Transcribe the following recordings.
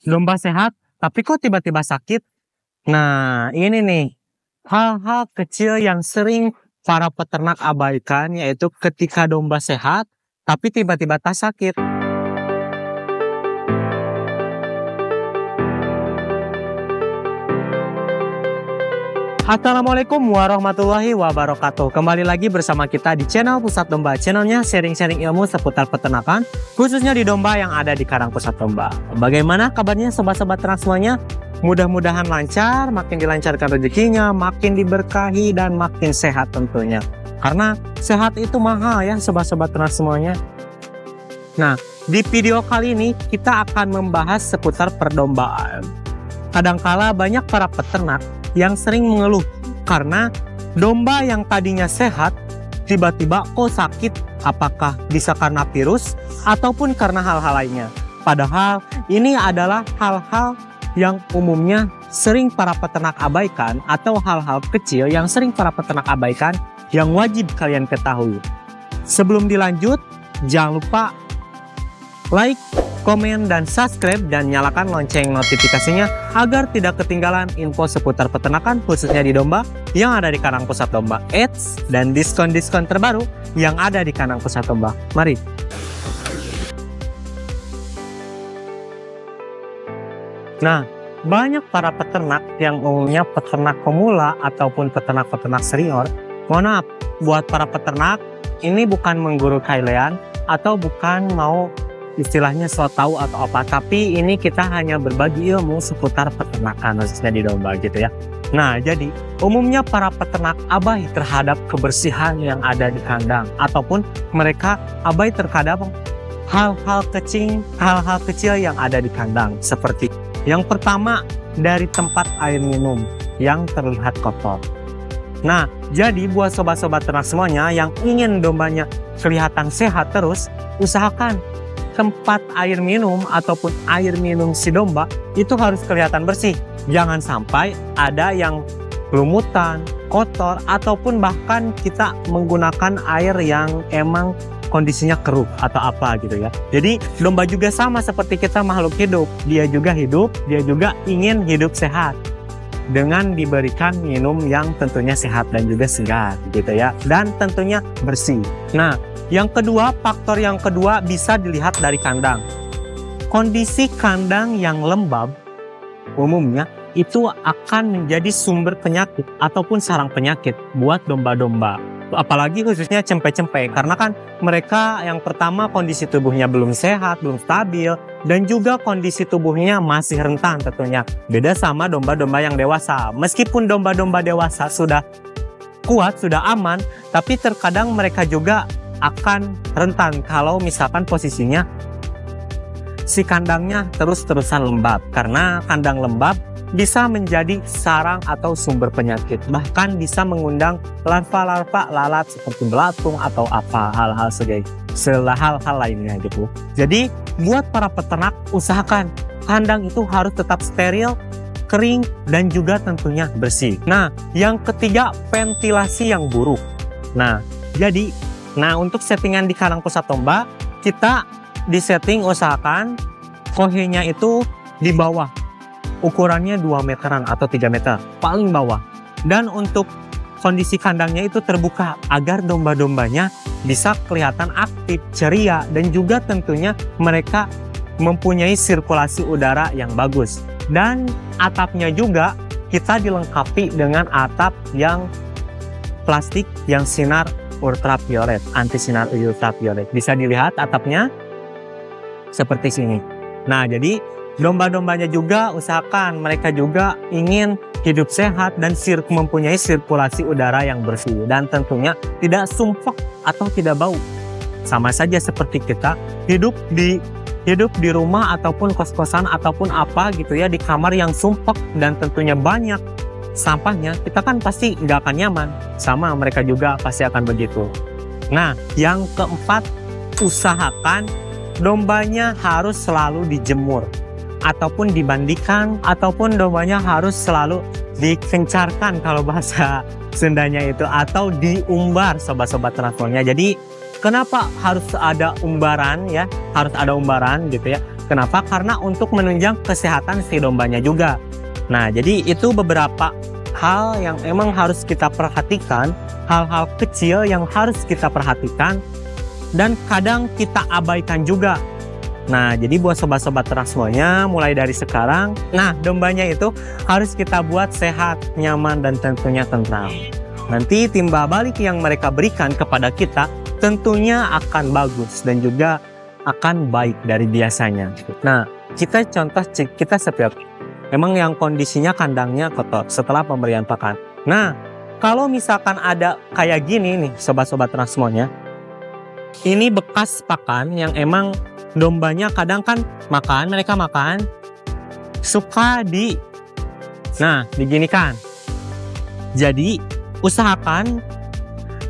domba sehat, tapi kok tiba-tiba sakit? Nah, ini nih, hal-hal kecil yang sering para peternak abaikan, yaitu ketika domba sehat, tapi tiba-tiba tak sakit. Assalamualaikum warahmatullahi wabarakatuh. Kembali lagi bersama kita di channel Pusat Domba. Channelnya sharing-sharing ilmu seputar peternakan, khususnya di domba yang ada di Karang Pusat Domba. Bagaimana kabarnya sobat-sobat ternak semuanya? Mudah-mudahan lancar, makin dilancarkan rezekinya, makin diberkahi, dan makin sehat tentunya. Karena sehat itu mahal ya sobat-sobat ternak semuanya. Nah, di video kali ini kita akan membahas seputar perdombaan. Kadangkala banyak para peternak yang sering mengeluh karena domba yang tadinya sehat tiba-tiba kok sakit, apakah bisa karena virus ataupun karena hal-hal lainnya. Padahal ini adalah hal-hal yang umumnya sering para peternak abaikan atau hal-hal kecil yang sering para peternak abaikan yang wajib kalian ketahui. Sebelum dilanjut, jangan lupa like, komen, dan subscribe, dan nyalakan lonceng notifikasinya agar tidak ketinggalan info seputar peternakan khususnya di domba yang ada di Karang Pusat Domba, ads dan diskon-diskon terbaru yang ada di Karang Pusat Domba. Mari. Nah, banyak para peternak yang umumnya peternak pemula ataupun peternak-peternak senior. Mohon maaf, buat para peternak ini bukan menggurui kalian atau bukan mau istilahnya so tahu atau apa, tapi ini kita hanya berbagi ilmu seputar peternakan khususnya di domba gitu ya. Nah, jadi umumnya para peternak abai terhadap kebersihan yang ada di kandang ataupun mereka abai terhadap hal-hal kecil yang ada di kandang, seperti yang pertama dari tempat air minum yang terlihat kotor. Nah, jadi buat sobat-sobat ternak semuanya yang ingin dombanya kelihatan sehat terus, usahakan tempat air minum ataupun air minum si domba itu harus kelihatan bersih. Jangan sampai ada yang lumutan, kotor, ataupun bahkan kita menggunakan air yang emang kondisinya keruh atau apa gitu ya. Jadi domba juga sama seperti kita makhluk hidup. Dia juga hidup, dia juga ingin hidup sehat dengan diberikan minum yang tentunya sehat dan juga segar gitu ya. Dan tentunya bersih. Nah, yang kedua, faktor yang kedua bisa dilihat dari kandang. Kondisi kandang yang lembab umumnya itu akan menjadi sumber penyakit ataupun sarang penyakit buat domba-domba. Apalagi khususnya cempe-cempe, karena kan mereka yang pertama kondisi tubuhnya belum sehat, belum stabil, dan juga kondisi tubuhnya masih rentan tentunya. Beda sama domba-domba yang dewasa. Meskipun domba-domba dewasa sudah kuat, sudah aman, tapi terkadang mereka juga akan rentan kalau misalkan posisinya si kandangnya terus-terusan lembab, karena kandang lembab bisa menjadi sarang atau sumber penyakit, bahkan bisa mengundang larva-larva lalat seperti belatung atau apa hal-hal lainnya gitu. Jadi buat para peternak usahakan kandang itu harus tetap steril, kering, dan juga tentunya bersih. Nah, yang ketiga, ventilasi yang buruk. Nah, untuk settingan di Karang Pusat Domba, kita disetting usahakan kohenya itu di bawah. Ukurannya 2 meteran atau 3 meter, paling bawah. Dan untuk kondisi kandangnya itu terbuka agar domba-dombanya bisa kelihatan aktif, ceria, dan juga tentunya mereka mempunyai sirkulasi udara yang bagus. Dan atapnya juga kita dilengkapi dengan atap yang plastik yang sinar ultraviolet, anti sinar ultraviolet. Bisa dilihat atapnya seperti sini. Nah, jadi domba-dombanya juga usahakan mereka juga ingin hidup sehat dan mempunyai sirkulasi udara yang bersih dan tentunya tidak sumpek atau tidak bau. Sama saja seperti kita hidup di rumah ataupun kos-kosan ataupun apa gitu ya, di kamar yang sumpek dan tentunya banyak sampahnya, kita kan pasti nggak akan nyaman. Sama mereka juga pasti akan begitu. Nah, yang keempat, usahakan dombanya harus selalu dijemur ataupun dimandikan, ataupun dombanya harus selalu dikencarkan kalau bahasa Sundanya itu, atau diumbar sobat-sobat transportnya. Jadi kenapa harus ada umbaran ya? Harus ada umbaran gitu ya. Kenapa? Karena untuk menunjang kesehatan si dombanya juga. Nah, jadi itu beberapa hal yang emang harus kita perhatikan, hal-hal kecil yang harus kita perhatikan, dan kadang kita abaikan juga. Nah, jadi buat sobat-sobat ternak semuanya, mulai dari sekarang, nah dombanya itu harus kita buat sehat, nyaman, dan tentunya tentram. Nanti timbal balik yang mereka berikan kepada kita tentunya akan bagus dan juga akan baik dari biasanya. Nah, kita seperti memang yang kondisinya kandangnya kotor setelah pemberian pakan. Nah, kalau misalkan ada kayak gini nih sobat-sobat ternak semuanya, ini bekas pakan yang emang dombanya kadang kan mereka makan suka diginikan. Jadi usahakan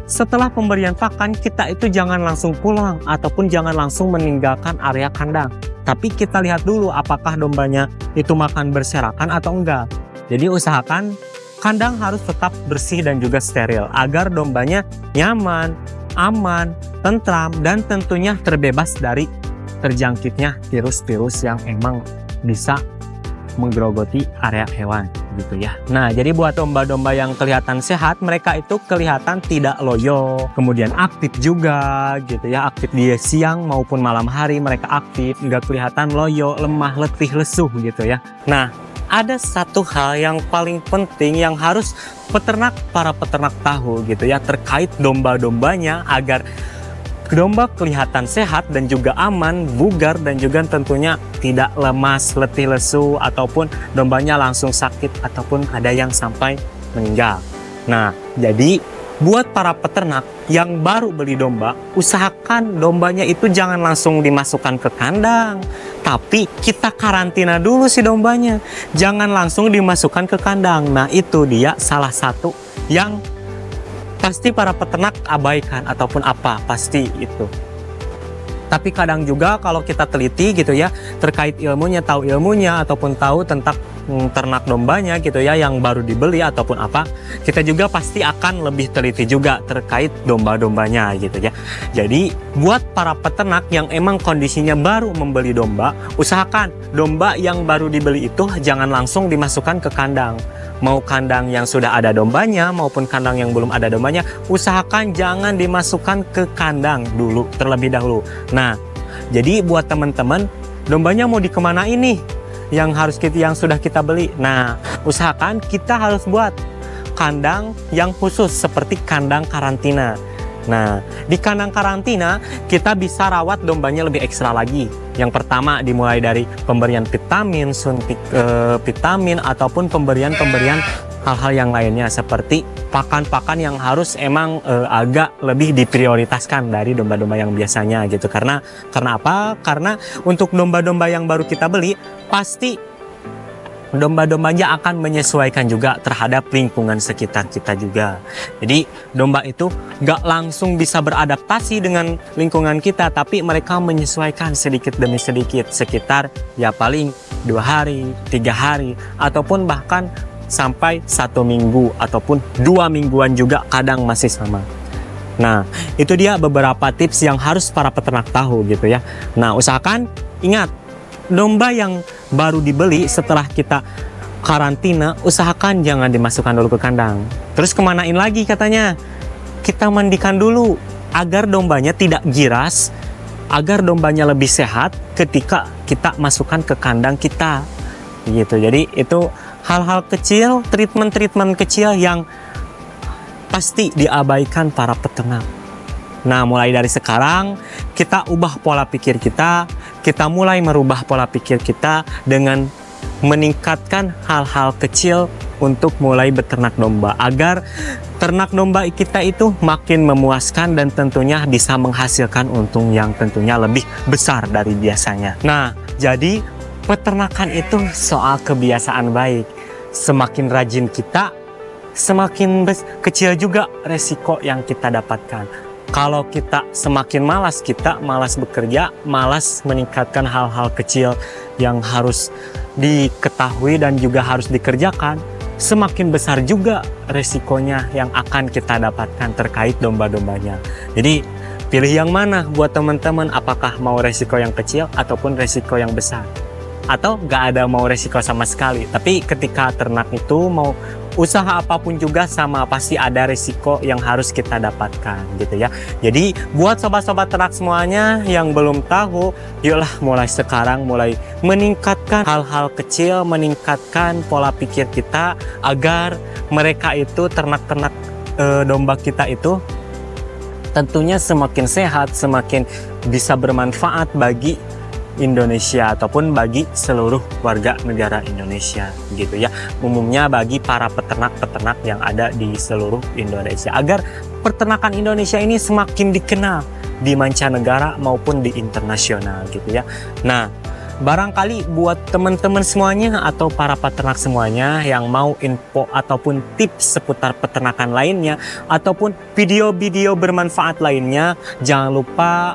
setelah pemberian pakan kita itu jangan langsung pulang ataupun jangan langsung meninggalkan area kandang. Tapi kita lihat dulu apakah dombanya itu makan berserakan atau enggak. Jadi usahakan kandang harus tetap bersih dan juga steril agar dombanya nyaman, aman, tentram, dan tentunya terbebas dari terjangkitnya virus-virus yang emang bisa menggerogoti area hewan gitu ya. Nah, jadi buat domba-domba yang kelihatan sehat, mereka itu kelihatan tidak loyo, kemudian aktif juga gitu ya, aktif di siang maupun malam hari mereka aktif, nggak kelihatan loyo, lemah, letih, lesuh gitu ya. Nah, ada satu hal yang paling penting yang harus para peternak tahu gitu ya, terkait domba-dombanya agar domba kelihatan sehat dan juga aman, bugar, dan juga tentunya tidak lemas, letih, lesu, ataupun dombanya langsung sakit ataupun ada yang sampai meninggal. Nah, jadi buat para peternak yang baru beli domba, usahakan dombanya itu jangan langsung dimasukkan ke kandang, tapi kita karantina dulu si dombanya. Jangan langsung dimasukkan ke kandang. Nah, itu dia salah satu yang pasti para peternak abaikan ataupun pasti itu. Tapi kadang juga kalau kita teliti gitu ya, terkait ilmunya, tahu ilmunya ataupun tahu tentang ternak dombanya gitu ya yang baru dibeli ataupun kita juga pasti akan lebih teliti juga terkait domba-dombanya gitu ya. Jadi buat para peternak yang emang kondisinya baru membeli domba, usahakan domba yang baru dibeli itu jangan langsung dimasukkan ke kandang. Mau kandang yang sudah ada dombanya maupun kandang yang belum ada dombanya, usahakan jangan dimasukkan ke kandang dulu terlebih dahulu. Nah, jadi buat teman-teman, dombanya mau dikemanain nih yang sudah kita beli. Nah, usahakan kita harus buat kandang yang khusus seperti kandang karantina. Nah, di kandang karantina kita bisa rawat dombanya lebih ekstra lagi. Yang pertama dimulai dari pemberian vitamin, suntik vitamin, ataupun pemberian hal-hal yang lainnya seperti pakan-pakan yang harus emang agak lebih diprioritaskan dari domba-domba yang biasanya gitu. Karena apa? Karena untuk domba-domba yang baru kita beli pasti domba-dombanya akan menyesuaikan juga terhadap lingkungan sekitar kita juga. Jadi domba itu gak langsung bisa beradaptasi dengan lingkungan kita, tapi mereka menyesuaikan sedikit demi sedikit, sekitar ya paling 2 hari, 3 hari, ataupun bahkan sampai 1 minggu ataupun 2 mingguan juga kadang masih sama. Nah, itu dia beberapa tips yang harus para peternak tahu gitu ya. Nah, usahakan ingat, domba yang baru dibeli setelah kita karantina, usahakan jangan dimasukkan dulu ke kandang. Terus kemanain lagi katanya? Kita mandikan dulu agar dombanya tidak giras, agar dombanya lebih sehat ketika kita masukkan ke kandang kita. Gitu. Jadi itu hal-hal kecil, treatment kecil yang pasti diabaikan para peternak. Nah, mulai dari sekarang kita ubah pola pikir kita mulai merubah pola pikir kita dengan meningkatkan hal-hal kecil untuk mulai beternak domba agar ternak domba kita itu makin memuaskan dan tentunya bisa menghasilkan untung yang tentunya lebih besar dari biasanya. Nah, jadi peternakan itu soal kebiasaan baik. Semakin rajin kita, semakin kecil juga resiko yang kita dapatkan. Kalau kita semakin malas, kita malas bekerja, malas meningkatkan hal-hal kecil yang harus diketahui dan juga harus dikerjakan, semakin besar juga resikonya yang akan kita dapatkan terkait domba-dombanya. Jadi pilih yang mana buat teman-teman, apakah mau resiko yang kecil ataupun resiko yang besar, atau nggak ada mau resiko sama sekali. Tapi ketika ternak itu mau usaha apapun juga sama, pasti ada resiko yang harus kita dapatkan gitu ya. Jadi buat sobat-sobat ternak semuanya yang belum tahu, yuklah mulai sekarang mulai meningkatkan hal-hal kecil, meningkatkan pola pikir kita agar mereka itu ternak-ternak domba kita itu tentunya semakin sehat, semakin bisa bermanfaat bagi Indonesia ataupun bagi seluruh warga negara Indonesia gitu ya, umumnya bagi para peternak-peternak yang ada di seluruh Indonesia, agar peternakan Indonesia ini semakin dikenal di mancanegara maupun di internasional gitu ya. Nah, barangkali buat teman-teman semuanya atau para peternak semuanya yang mau info ataupun tips seputar peternakan lainnya ataupun video-video bermanfaat lainnya, jangan lupa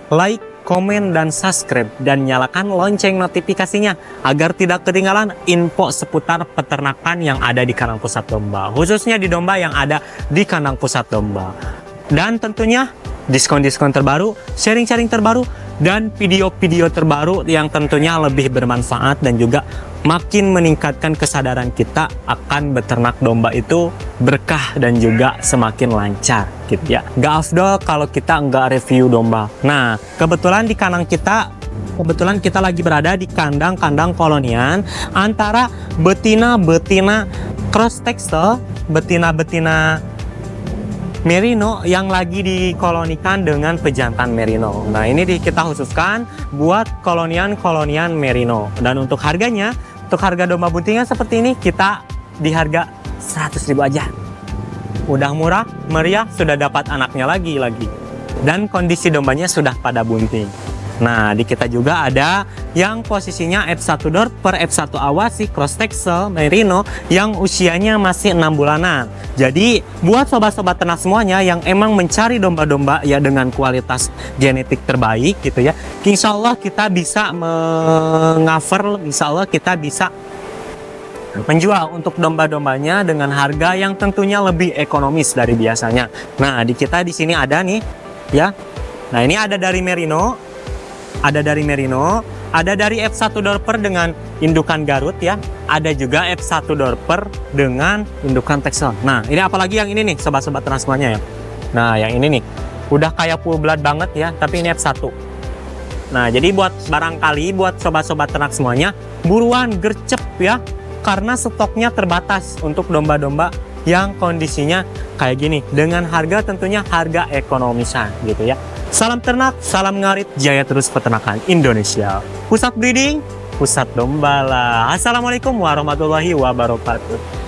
like, komen, dan subscribe, dan nyalakan lonceng notifikasinya agar tidak ketinggalan info seputar peternakan yang ada di kandang pusat domba, khususnya di domba yang ada di kandang pusat domba. Dan tentunya diskon-diskon terbaru, sharing-sharing terbaru, dan video-video terbaru yang tentunya lebih bermanfaat dan juga makin meningkatkan kesadaran kita akan beternak domba itu berkah dan juga semakin lancar gitu ya. Gak afdol kalau kita nggak review domba. Nah, kebetulan di kandang kita, lagi berada di kandang-kandang kolonian antara betina-betina cross texel, betina-betina merino yang lagi dikolonikan dengan pejantan merino. Nah, ini kita khususkan buat kolonian merino. Dan untuk harganya, untuk harga domba buntingan seperti ini, kita di harga 100.000 aja. Udah murah, meriah, sudah dapat anaknya lagi. Dan kondisi dombanya sudah pada bunting. Nah, di kita juga ada yang posisinya F1 door per F1 awasi cross texel merino yang usianya masih 6 bulanan. Jadi buat sobat-sobat ternak semuanya yang emang mencari domba-domba ya dengan kualitas genetik terbaik gitu ya, insya Allah kita bisa meng-cover, insya Allah kita bisa menjual untuk domba-dombanya dengan harga yang tentunya lebih ekonomis dari biasanya. Nah, di kita di sini ada nih ya. Nah, ini ada dari merino. Ada dari merino, ada dari F1 dorper dengan indukan Garut ya, ada juga F1 dorper dengan indukan Texel. Nah, ini apalagi yang ini nih sobat-sobat ternak semuanya ya. Nah, yang ini nih udah kayak full blood banget ya, tapi ini F1. Nah, jadi buat barangkali buat sobat-sobat ternak semuanya, buruan gercep ya, karena stoknya terbatas untuk domba-domba yang kondisinya kayak gini dengan harga tentunya harga ekonomisan gitu ya. Salam ternak, salam ngarit, jaya terus peternakan Indonesia. Pusat breeding, pusat domba lah. Assalamualaikum warahmatullahi wabarakatuh.